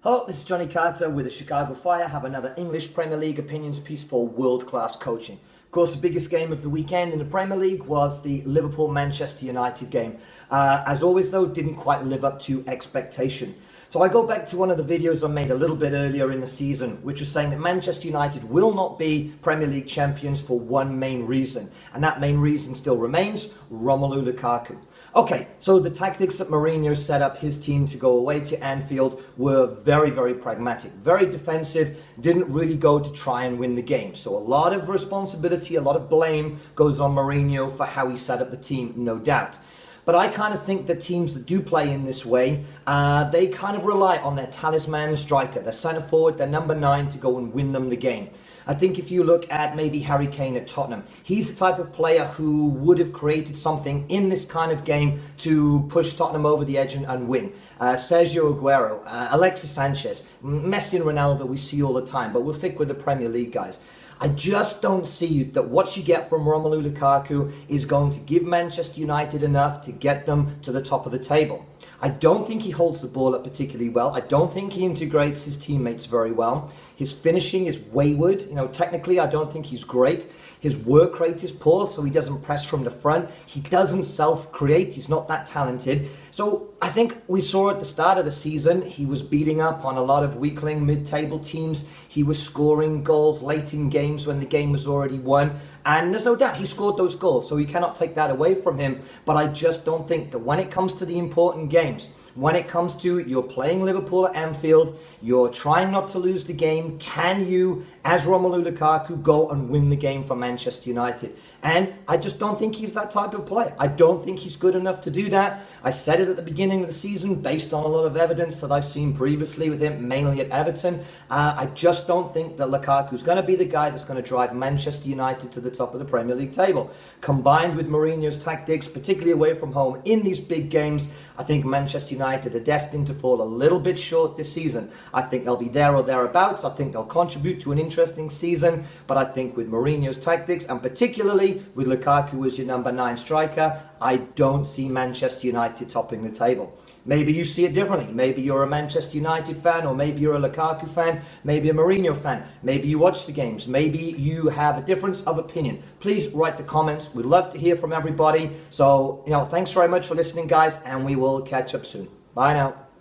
Hello, this is Jonny Carter with the Chicago Fire. Have another English Premier League opinions piece for world-class coaching. Of course, the biggest game of the weekend in the Premier League was the Liverpool-Manchester United game. As always, though, didn't quite live up to expectation. So I go back to one of the videos I made a little bit earlier in the season, which was saying that Manchester United will not be Premier League champions for one main reason. And that main reason still remains Romelu Lukaku. Okay, so the tactics that Mourinho set up his team to go away to Anfield were very, very pragmatic, very defensive, didn't really go to try and win the game. So a lot of responsibility, a lot of blame goes on Mourinho for how he set up the team, no doubt. But I kind of think that teams that do play in this way, they kind of rely on their talisman striker, their centre forward, their number 9 to go and win them the game. I think if you look at maybe Harry Kane at Tottenham, he's the type of player who would have created something in this kind of game to push Tottenham over the edge and win. Sergio Aguero, Alexis Sanchez, Messi and Ronaldo we see all the time, but we'll stick with the Premier League guys. I just don't see that what you get from Romelu Lukaku is going to give Manchester United enough to get them to the top of the table. I don't think he holds the ball up particularly well. I don't think he integrates his teammates very well. His finishing is wayward. Technically, I don't think he's great. His work rate is poor, so he doesn't press from the front. He doesn't self-create. He's not that talented. So I think we saw at the start of the season, he was beating up on a lot of weakling mid-table teams. He was scoring goals late in games when the game was already won. And there's no doubt he scored those goals, so we cannot take that away from him. But I just don't think that when it comes to the important games, when it comes to you're playing Liverpool at Anfield, you're trying not to lose the game, can you, as Romelu Lukaku, go and win the game for Manchester United? And I just don't think he's that type of player. I don't think he's good enough to do that. I said it at the beginning of the season based on a lot of evidence that I've seen previously with him, mainly at Everton. I just don't think that Lukaku's going to be the guy that's going to drive Manchester United to the top of the Premier League table. Combined with Mourinho's tactics, particularly away from home in these big games, I think Manchester United are destined to fall a little bit short this season. I think they'll be there or thereabouts. I think they'll contribute to an interesting season. But I think with Mourinho's tactics, and particularly with Lukaku as your number 9 striker, I don't see Manchester United topping the table. Maybe you see it differently. Maybe you're a Manchester United fan, or maybe you're a Lukaku fan, maybe a Mourinho fan. Maybe you watch the games. Maybe you have a difference of opinion. Please write the comments. We'd love to hear from everybody. So, thanks very much for listening, guys, and we will catch up soon. Bye now.